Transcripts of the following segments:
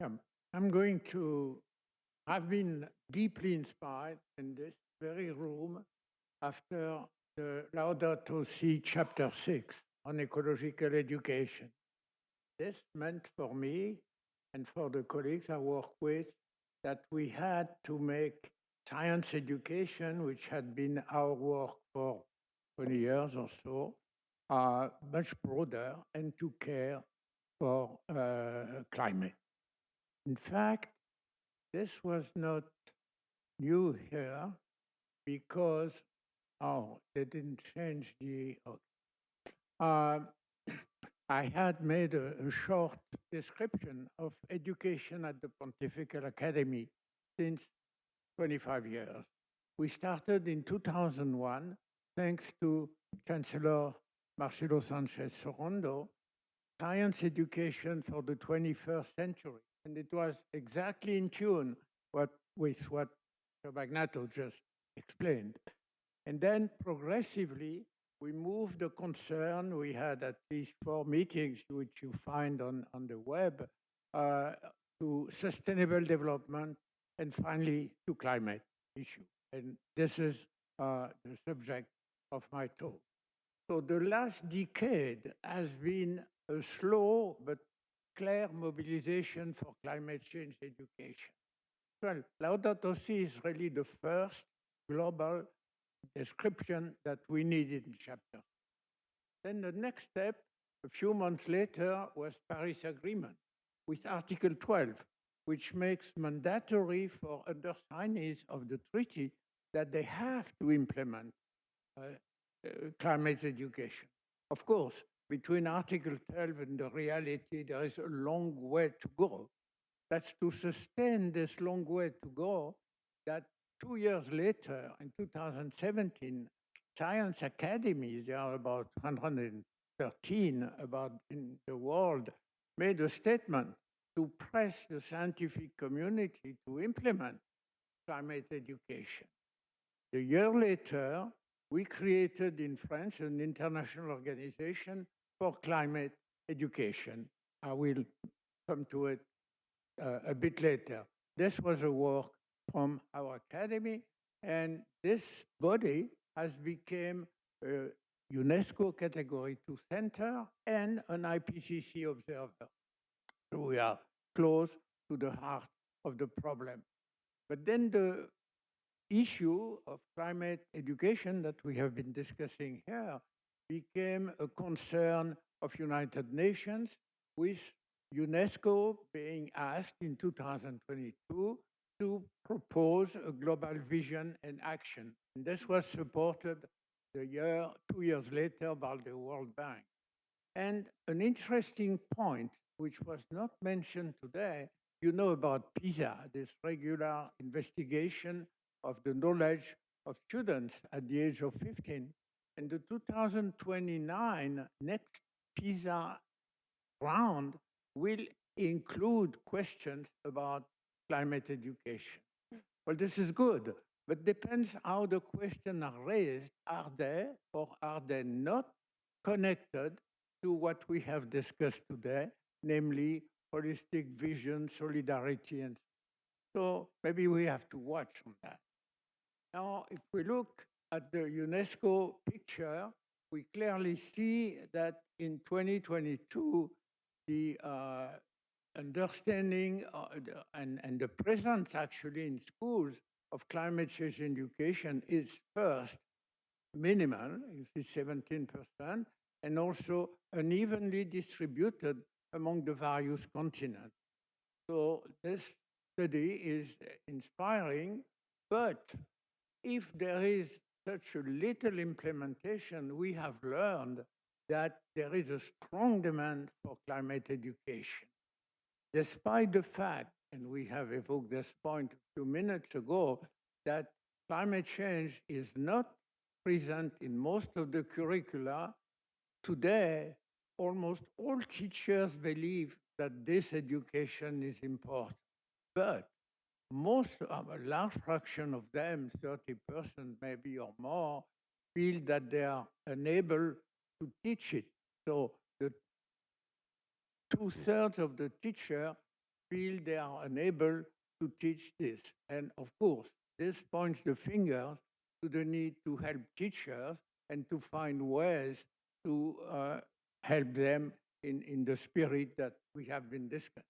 Yeah, I'm going to, I've been deeply inspired in this very room after the Laudato Si chapter 6 on ecological education. This meant for me and for the colleagues I work with that we had to make science education, which had been our work for 20 years or so, much broader and to care for climate. In fact, this was not new here because, oh, they didn't change the. Okay. Uh, I had made a short description of education at the Pontifical Academy since 25 years. We started in 2001 thanks to Chancellor Marcelo Sanchez Sorondo, science education for the 21st century. And it was exactly in tune with what Magnato just explained. And then progressively, we moved the concern. We had at least 4 meetings, which you find on the web, uh, to sustainable development and finally to climate issue. And this is the subject of my talk. So the last decade has been a slow but clear mobilization for climate change education. Well, Laudato Si is really the first global description that we needed in chapter. Then the next step, a few months later, was Paris Agreement with Article 12, which makes mandatory for undersignees of the treaty that they have to implement uh, climate education. Of course, between Article 12 and the reality, there is a long way to go. That's to sustain this long way to go that 2 years later, in 2017, science academies, there are about 113 about in the world, made a statement to press the scientific community to implement climate education. A year later, we created in France an international organization for climate education. I will come to it a bit later. This was a work from our academy, and this body has become a UNESCO Category 2 center and an IPCC observer. So we are close to the heart of the problem. But then the issue of climate education that we have been discussing here became a concern of United Nations, with UNESCO being asked in 2022 to propose a global vision and action. And this was supported 2 years later by the World Bank. And an interesting point, which was not mentioned today, you know about PISA, this regular investigation of the knowledge of students at the age of 15. And the 2029 next PISA round will include questions about climate education. Well, this is good, but depends how the questions are raised. Are they or are they not connected to what we have discussed today, namely holistic vision, solidarity, and so maybe we have to watch on that. Now, if we look at the UNESCO picture, we clearly see that in 2022, the understanding and the presence actually in schools of climate change education is first minimal, it's 17%, and also unevenly distributed among the various continents. So this study is inspiring, but if there is such a little implementation, we have learned that there is a strong demand for climate education. Despite the fact, and we have evoked this point a few minutes ago, that climate change is not present in most of the curricula, today almost all teachers believe that this education is important. But most of a large fraction of them, 30% maybe or more, feel that they are unable to teach it. So the 2/3 of the teacher feel they are unable to teach this. And of course, this points the finger to the need to help teachers and to find ways to help them in the spirit that we have been discussing.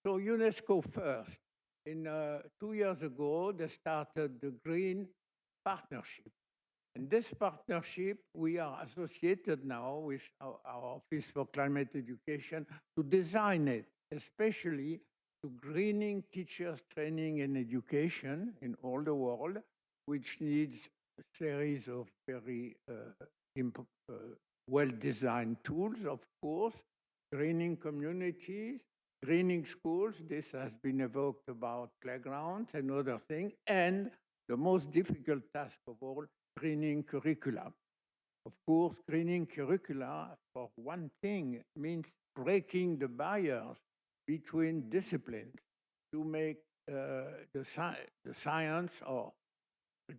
So UNESCO first. In 2 years ago, they started the Green Partnership. And this partnership, we are associated now with our Office for Climate Education to design it, especially to greening teachers training and education in all the world, which needs a series of very well-designed tools, of course, greening communities, greening schools. This has been evoked about playgrounds and other things. And the most difficult task of all, greening curricula. Of course, greening curricula, for one thing, means breaking the barriers between disciplines to make the science or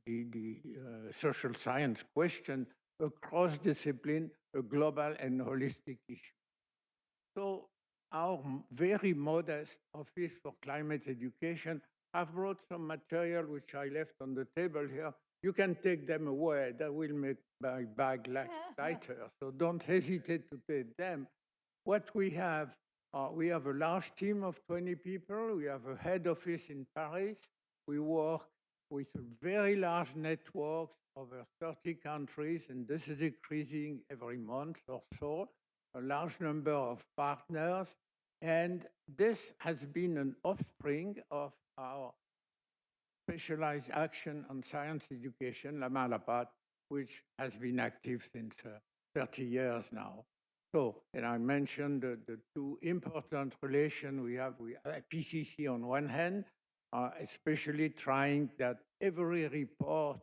the social science question across discipline a global and holistic issue. So our very modest Office for Climate Education have brought some material which I left on the table here. You can take them away. That will make my bag lighter. So don't hesitate to take them. What we have a large team of 20 people. We have a head office in Paris. We work with very large networks over 30 countries, and this is increasing every month or so, a large number of partners. And this has been an offspring of our specialized action on science education, La Main à la Pâte, which has been active since 30 years now. So, and I mentioned the two important relations we have with PCC on one hand, especially trying that every report,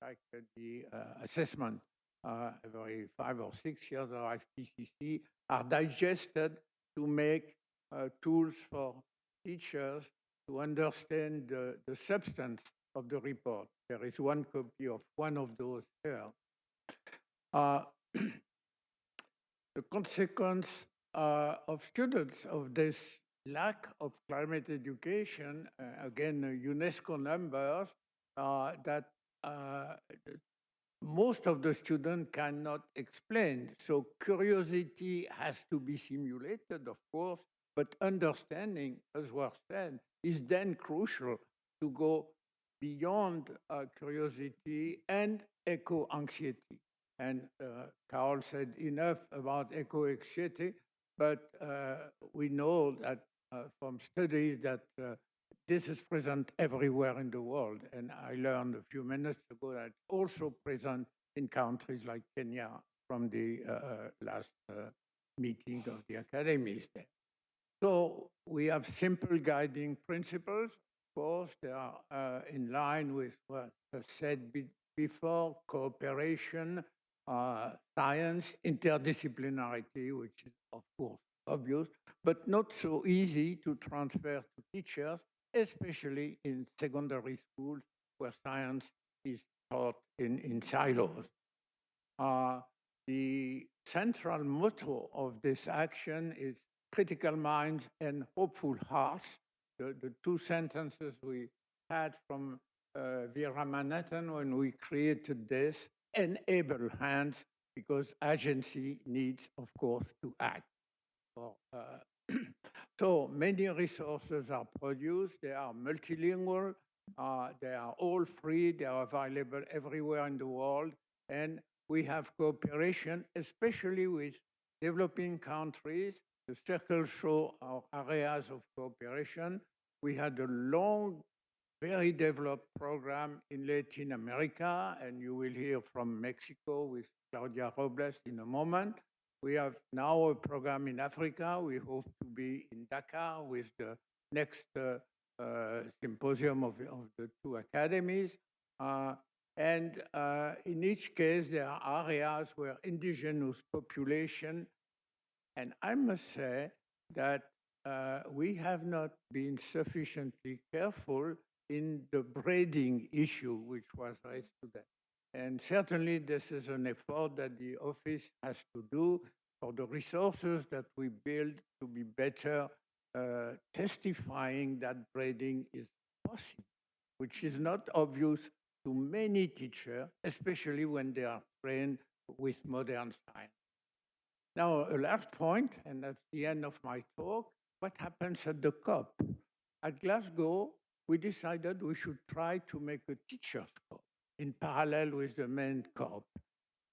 like the assessment, every 5 or 6 years of IPCC, are digested to make tools for teachers to understand the substance of the report. There is one copy of one of those here. The consequence of students of this lack of climate education, again, UNESCO numbers, that most of the students cannot explain. So curiosity has to be simulated, of course, but understanding, as was said, is then crucial to go beyond curiosity and eco-anxiety. And Carol said enough about eco-anxiety, but we know that from studies that this is present everywhere in the world. And I learned a few minutes ago that it's also present in countries like Kenya from the last meeting of the Academies there. So we have simple guiding principles. Of course, they are in line with what I said before, cooperation, science, interdisciplinarity, which is, of course, obvious, but not so easy to transfer to teachers, especially in secondary schools where science is taught in silos. The central motto of this action is critical minds and hopeful hearts. The two sentences we had from Vera Manhattan when we created this, enable hands, because agency needs, of course, to act. So many resources are produced. They are multilingual. They are all free. They are available everywhere in the world. And we have cooperation, especially with developing countries. The circles show our areas of cooperation. We had a long, very developed program in Latin America, and you will hear from Mexico with Claudia Robles in a moment. We have now a program in Africa. We hope to be in Dakar with the next symposium of the two academies. And in each case, there are areas where indigenous population, and I must say that we have not been sufficiently careful in the braiding issue, which was raised today. And certainly this is an effort that the office has to do for the resources that we build to be better testifying that braiding is possible, which is not obvious to many teachers, especially when they are trained with modern science. Now, a last point, and that's the end of my talk. What happens at the COP? At Glasgow, we decided we should try to make a teacher's COP in parallel with the main COP.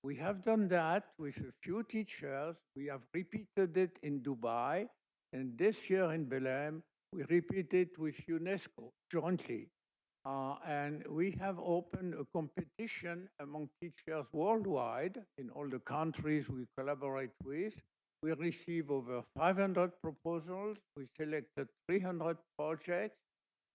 We have done that with a few teachers. We have repeated it in Dubai. And this year in Belém, we repeat it with UNESCO jointly. And we have opened a competition among teachers worldwide in all the countries we collaborate with. We receive over 500 proposals. We selected 300 projects,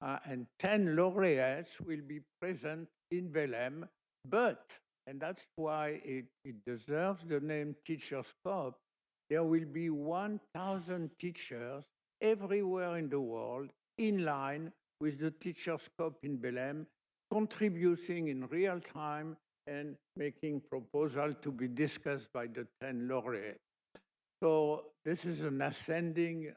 and 10 laureates will be present in Belém. But, and that's why it deserves the name Teachers Cup, there will be 1,000 teachers everywhere in the world in line with the Teachers Cup in Belém, contributing in real time and making proposals to be discussed by the 10 laureates. So this is an ascending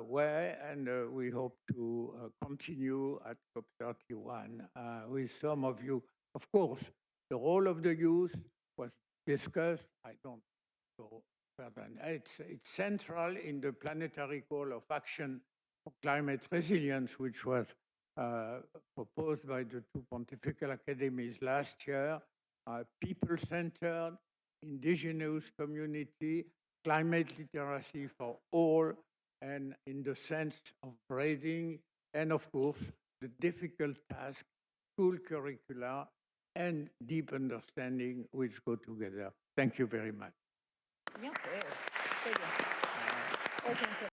way, and we hope to continue at COP31 with some of you. Of course, the role of the youth was discussed. I don't go further. It's central in the planetary call of action for climate resilience, which was proposed by the two Pontifical Academies last year. People-centered, indigenous community, climate literacy for all, and in the sense of braiding, and of course, the difficult task, school curricula, and deep understanding which go together. Thank you very much. Bien fait. Très bien. Très intéressant.